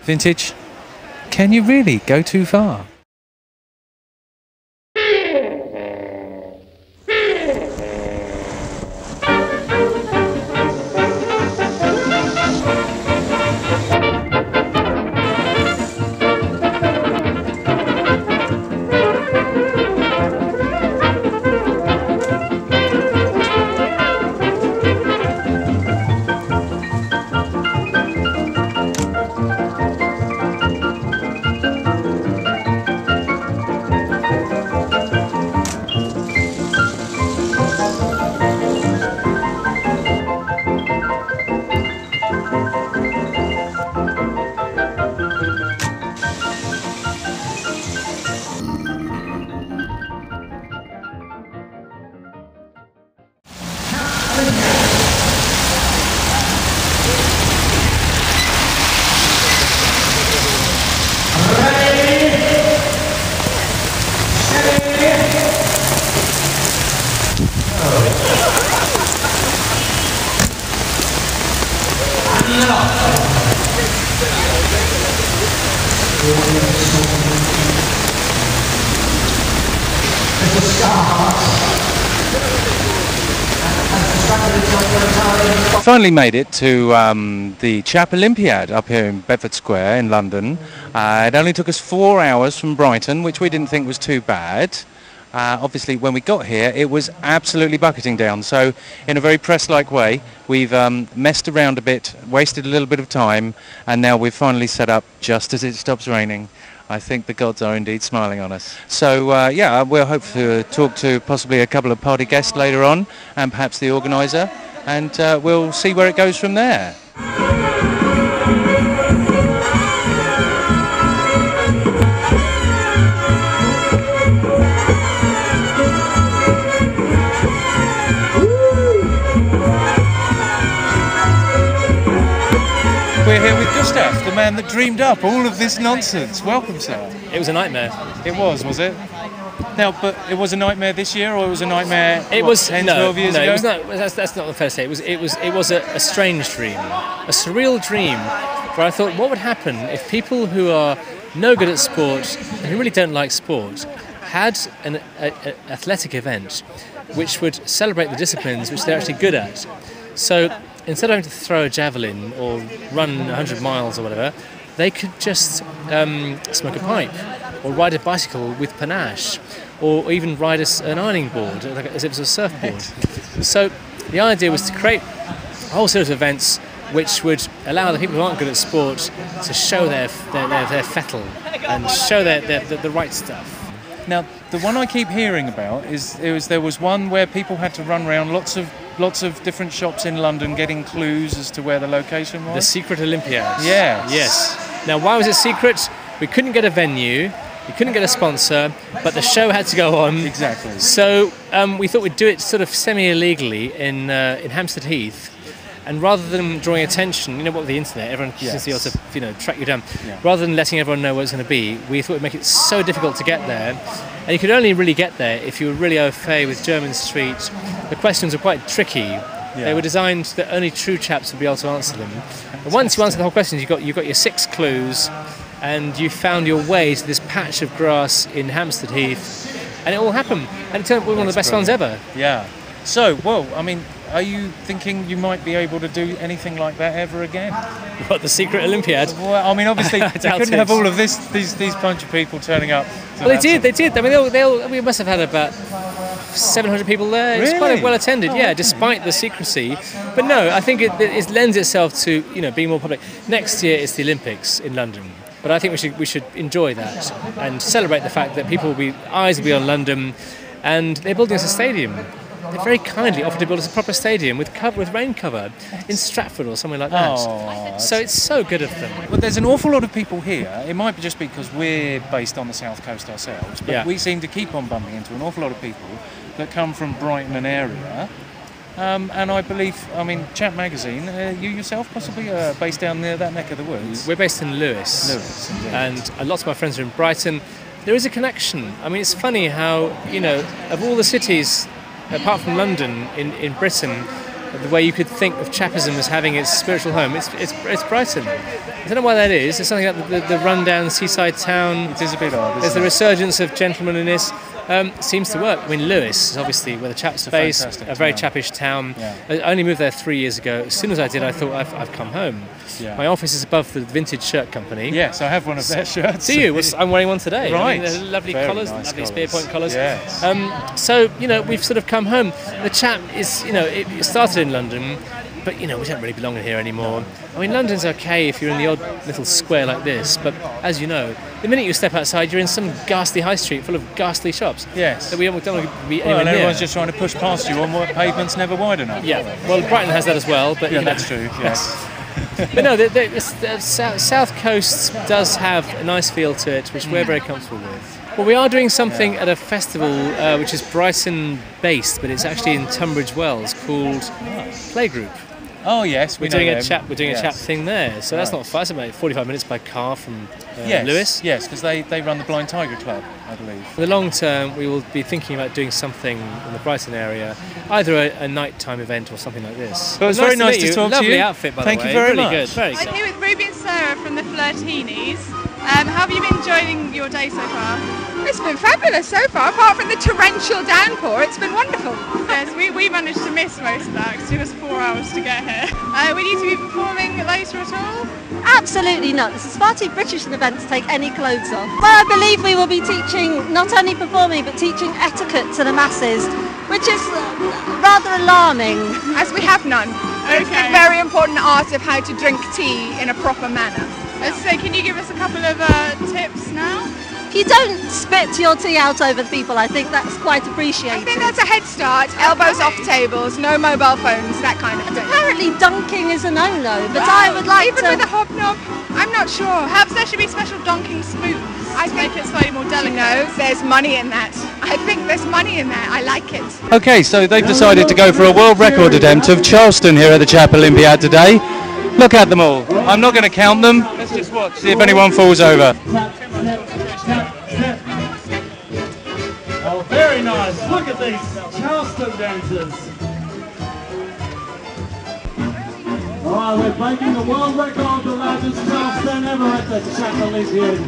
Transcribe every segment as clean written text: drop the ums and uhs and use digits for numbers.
Vintage, can you really go too far? Finally made it to the Chap Olympiad up here in Bedford Square in London. It only took us 4 hours from Brighton, which we didn't think was too bad. Obviously, when we got here, it was absolutely bucketing down. So, in a very press-like way, we've messed around a bit, wasted a little bit of time, and now we've finally set up just as it stops raining. I think the gods are indeed smiling on us. So, yeah, we'll hope to talk to possibly a couple of party guests later on, and perhaps the organiser, and we'll see where it goes from there. We're here with Gustav, the man that dreamed up all of this nonsense. Welcome, sir. It was a nightmare. It was it? Now, but it was a nightmare this year, or it was a nightmare? It was 10, 12 years ago. It was not. That's not the fair to say. It was a strange dream, a surreal dream, where I thought, what would happen if people who are no good at sport and who really don't like sport had an athletic event which would celebrate the disciplines which they're actually good at. So instead of having to throw a javelin or run 100 miles or whatever, they could just smoke a pipe or ride a bicycle with panache or even ride an ironing board as if it was a surfboard. So the idea was to create a whole series of events which would allow the people who aren't good at sport to show their fettle and show the right stuff. Now, the one I keep hearing about is there was one where people had to run around lots of different shops in London getting clues as to where the location was. The secret Olympiad. Yes. Yes. Now, why was it secret? We couldn't get a venue, we couldn't get a sponsor, but the show had to go on. Exactly. So we thought we'd do it sort of semi-illegally in Hampstead Heath. And rather than drawing attention, what with the internet, everyone can see how to track you down. Yeah. Rather than letting everyone know where it's going to be, we thought we'd make it so difficult to get there. And you could only really get there if you were really au fait with Jermyn Street. The questions were quite tricky. Yeah. They were designed that only true chaps would be able to answer them. But once you answer the whole questions, you got your 6 clues, and you found your way to this patch of grass in Hampstead Heath, and it all happened. And it turned out to be one of the best ones ever. Yeah. So, well, I mean, are you thinking you might be able to do anything like that ever again? What, the secret Olympiad? Well, I mean, obviously, they couldn't have all of these bunch of people turning up. Well, they did. I mean, we must have had about 700 people there. It was quite well attended, despite the secrecy. But no, I think it lends itself to being more public. Next year it's the Olympics in London, but I think we should enjoy that and celebrate the fact that eyes will be on London, and they're building us a stadium. They very kindly offered to build us a proper stadium with rain cover in Stratford or somewhere like that. Oh, so it's so good of them. Well, there's an awful lot of people here. It might be just because we're based on the south coast ourselves, but we seem to keep on bumping into an awful lot of people that come from Brighton and area. And I believe, Chap Magazine, you yourself possibly based down near that neck of the woods? We're based in Lewes, and lots of my friends are in Brighton. There is a connection. I mean, it's funny how, of all the cities, apart from London in Britain, the way you could think of Chapism as having its spiritual home, it's Brighton. I don't know why that is. There's something about the rundown seaside town. It is a bit odd. There's the resurgence of gentlemanliness. Seems to work. I mean, Lewis is obviously where the Chaps are based, a very Chapish town. Yeah. I only moved there 3 years ago. As soon as I did, I thought I've come home. Yeah. My office is above the Vintage Shirt Company. Yes, I have one of their shirts. Do you? Well, I'm wearing one today. Right. I mean, they're lovely Very collars, nice lovely collars. spear point collars. Yes. So, we've sort of come home. The Chap is, it started in London, but, we don't really belong in here anymore. I mean, London's okay if you're in the odd little square like this, but as you know, the minute you step outside, you're in some ghastly high street full of ghastly shops. Yes. That we don't want to be Well, anywhere and near. everyone's just trying to push past you on what pavement's never wide enough. Yeah, well, Brighton has that as well, but Yeah, that's true, yes. But no, the South Coast does have a nice feel to it, which we're very comfortable with. Well, we are doing something at a festival which is Brighton based, but it's actually in Tunbridge Wells, called Playgroup. Oh yes, We're doing a Chap thing there, so that's not far. It's about 45 minutes by car from Lewis. Yes, because they run the Blind Tiger Club, I believe. For the long term, we will be thinking about doing something in the Brighton area, either a nighttime event or something like this. Well, it's very nice to talk to you. Lovely outfit, by the way. Thank you very really much. Good. Very I'm good. here with Ruby and Sarah from the Flirtinis. How have you been enjoying your day so far? It's been fabulous so far, apart from the torrential downpour. It's been wonderful. Yes, we managed to miss most of that because it took us 4 hours to get here. Will you two be performing later at all? Absolutely not. This is far too British an event to take any clothes off. Well, I believe we will be teaching, not only performing, but teaching etiquette to the masses, which is rather alarming. As we have none. It's the very important art of how to drink tea in a proper manner. So can you give us a couple of tips now? If you don't spit your tea out over the people, I think that's quite I appreciated. think that's a head start. Elbows off tables, no mobile phones, that kind of thing. Apparently dunking is a no-no, but I would like Even to... with a hobnob, I'm not sure. Perhaps there should be special donking spoons to make it slightly more delicate. No, there's money in that. I think there's money in that. I like it. Okay, so they've decided to go for a world record attempt of Charleston here at the Chap Olympiad today. Look at them all. I'm not going to count them. Let's just watch, see if anyone falls over. Oh, very nice. Look at these Charleston dancers. All right, we're breaking the world record, the largest Charleston ever at the Chap Olympiad.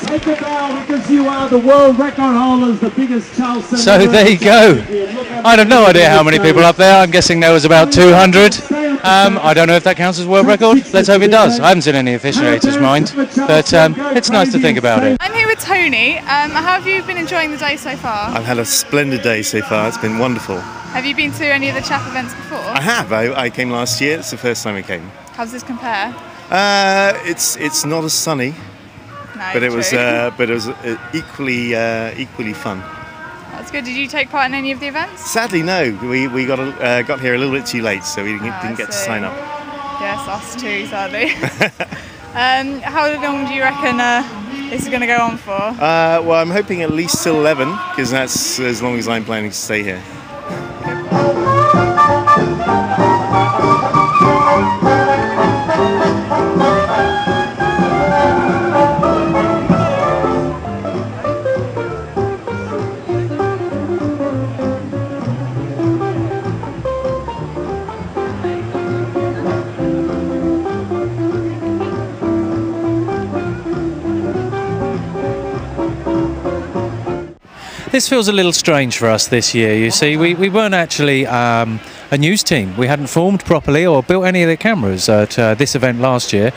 Take a bow because you are the world record holders, the biggest Charleston. So there you go. I have no idea how many people up there. I'm guessing there was about 200. I don't know if that counts as world record. Let's hope it does. I haven't seen any aficionados mind, but it's nice to think about it. I'm here with Tony. How have you been enjoying the day so far? I've had a splendid day so far. It's been wonderful. Have you been to any of the Chap events before? I have. I came last year. It's the first time I came. How does this compare? It's not as sunny, No, but it was true. equally fun. That's good. Did you take part in any of the events? Sadly, no. We got here a little bit too late, so we didn't get to sign up. Yes, us too, sadly. How long do you reckon this is going to go on for? Well, I'm hoping at least till 11, because that's as long as I'm planning to stay here. This feels a little strange for us this year, you see. We weren't actually a news team. We hadn't formed properly or built any of the cameras at this event last year,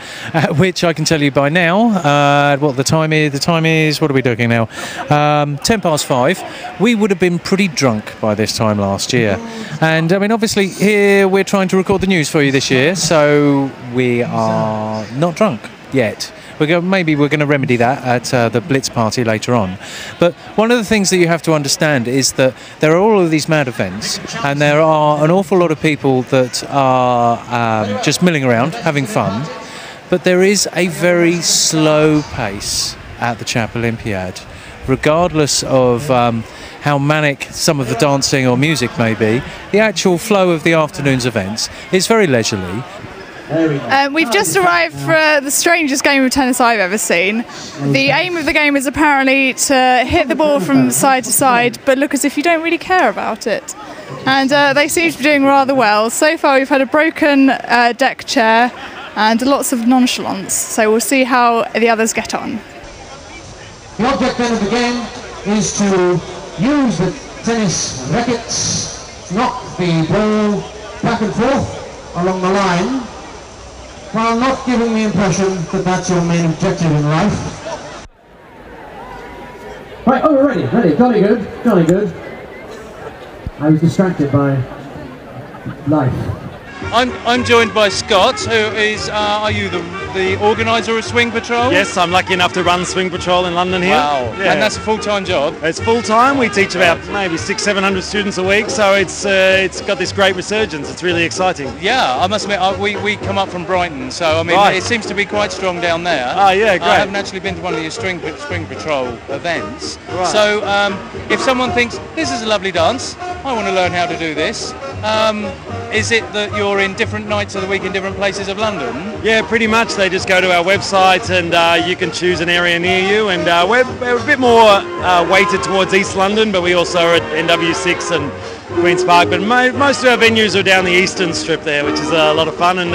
which I can tell you by now, what the time is, what are we doing now? 5:10. We would have been pretty drunk by this time last year. And I mean, obviously here we're trying to record the news for you this year, so we are not drunk yet. Maybe we're going to remedy that at the Blitz party later on. But one of the things that you have to understand is that there are all of these mad events, and there are an awful lot of people that are just milling around, having fun. But there is a very slow pace at the Chap Olympiad, regardless of how manic some of the dancing or music may be. The actual flow of the afternoon's events is very leisurely. We've just arrived for the strangest game of tennis I've ever seen. The aim of the game is apparently to hit the ball from side to side, but look as if you don't really care about it. And they seem to be doing rather well. So far we've had a broken deck chair and lots of nonchalance, so we'll see how the others get on. The object then of the game is to use the tennis rackets to knock the ball back and forth along the line, while not giving the impression that that's your main objective in life. Right, oh, we're ready, jolly good. I was distracted by life. I'm joined by Scott, who is, are you the organiser of Swing Patrol? Yes, I'm lucky enough to run Swing Patrol in London here. Wow, yeah. And that's a full-time job? It's full-time. We teach about maybe 600-700 students a week, so it's got this great resurgence. It's really exciting. Yeah, I must admit, we come up from Brighton, so I mean, right. It seems to be quite strong down there. Oh yeah, great. I haven't actually been to one of your Spring Patrol events. Right. So if someone thinks, this is a lovely dance, I want to learn how to do this, is it that you're in different nights of the week in different places of London? Yeah, pretty much. They just go to our website and you can choose an area near you, and we're a bit more weighted towards East London, but we also are at NW6 and Queen's Park, but most of our venues are down the eastern strip there, which is a lot of fun, and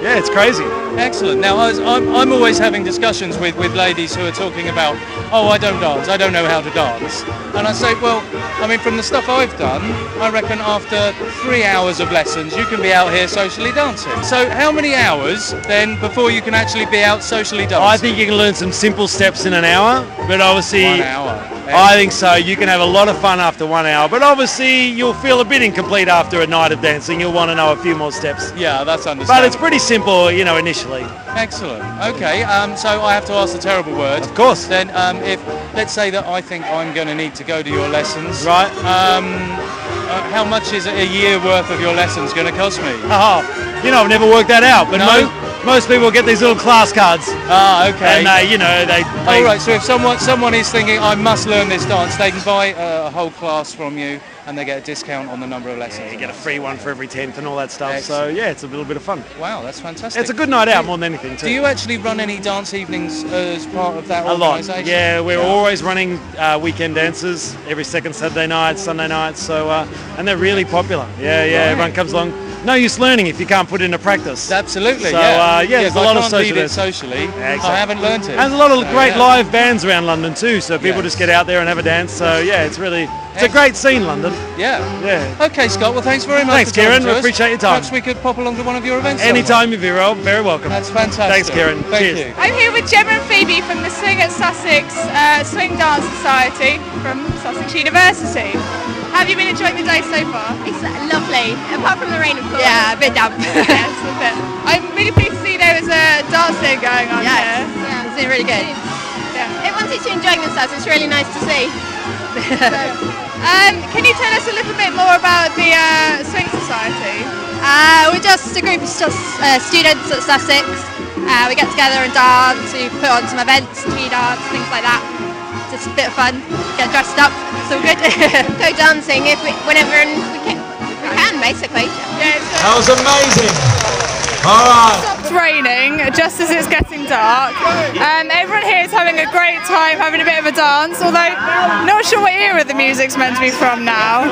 yeah, it's crazy. Excellent. Now, I'm always having discussions with ladies who are talking about, oh, I don't dance, I don't know how to dance. And I say, well, I mean, from the stuff I've done, I reckon after 3 hours of lessons, you can be out here socially dancing. So how many hours, then, before you can actually be out socially dancing? I think you can learn some simple steps in an hour, but obviously... 1 hour. I think so. You can have a lot of fun after 1 hour, but obviously you'll feel a bit incomplete after a night of dancing. You'll want to know a few more steps. Yeah, that's understandable. But it's pretty simple, you know, initially. Excellent. Okay, so I have to ask the terrible word. Of course. Then, if let's say that I think I'm going to need to go to your lessons. Right. How much is a year worth of your lessons going to cost me? Oh, you know, I've never worked that out, but no? most people get these little class cards. Ah, okay. And you know, they all right. So if someone is thinking I must learn this dance, they can buy a whole class from you, and they get a discount on the number of lessons. Yeah, you get a free one for every 10th and all that stuff. Excellent. So yeah, it's a little bit of fun. Wow, that's fantastic. It's a good night out more than anything too. Do you actually run any dance evenings as part of that a lot? organisation? Yeah, we're always running weekend dances every second Saturday night, Sunday night. So and they're really popular. Yeah, yeah. Right. Everyone comes along. No use learning if you can't put it into practice. Absolutely. So, yeah. There's a lot of social. Socially. Yeah, exactly. I haven't learnt it. And there's a lot of great live bands around London too. So people just get out there and have a dance. So yeah, it's a great scene, London. Yeah. Yeah. Okay, Scott. Well, thanks very much. Thanks, Kieran. We appreciate your time. Perhaps we could pop along to one of your events. Anytime, you're very welcome. That's fantastic. Thanks, Kieran. Thank Cheers. you. I'm here with Gemma and Phoebe from the Swing at Sussex Swing Dance Society from Sussex University. How have you been enjoying the day so far? It's lovely, apart from the rain, of course. Yeah, a bit damp. Yes, a bit. I'm really pleased to see there was a dance day going on here. Yeah, it's been really good. Yeah. Everyone seems to be enjoying themselves. It's really nice to see. Can you tell us a little bit more about the Swing Society? We're just a group of students at Sussex. We get together and dance. We put on some events, tea dance, things like that. Just a bit of fun. Get dressed up. It's all good. Go dancing whenever we can, basically. Yeah, that was amazing. All right. It's raining just as it's getting dark. Everyone here is having a great time, having a bit of a dance, although not sure what era the music's meant to be from now.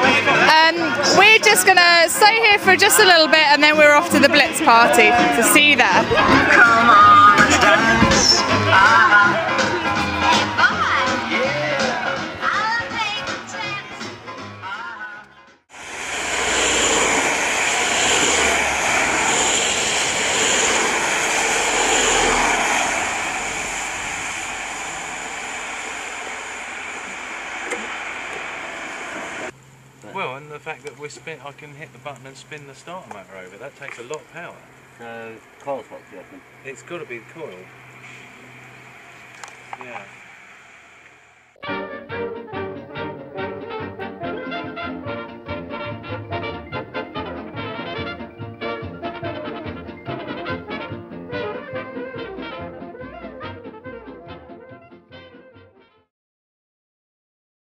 We're just going to stay here for just a little bit and then we're off to the Blitz party, so see you there. Come on, let's dance. Well, and the fact that I can hit the button and spin the starter motor over, that takes a lot of power. Coil swap, do you reckon? It's got to be the coil. Yeah.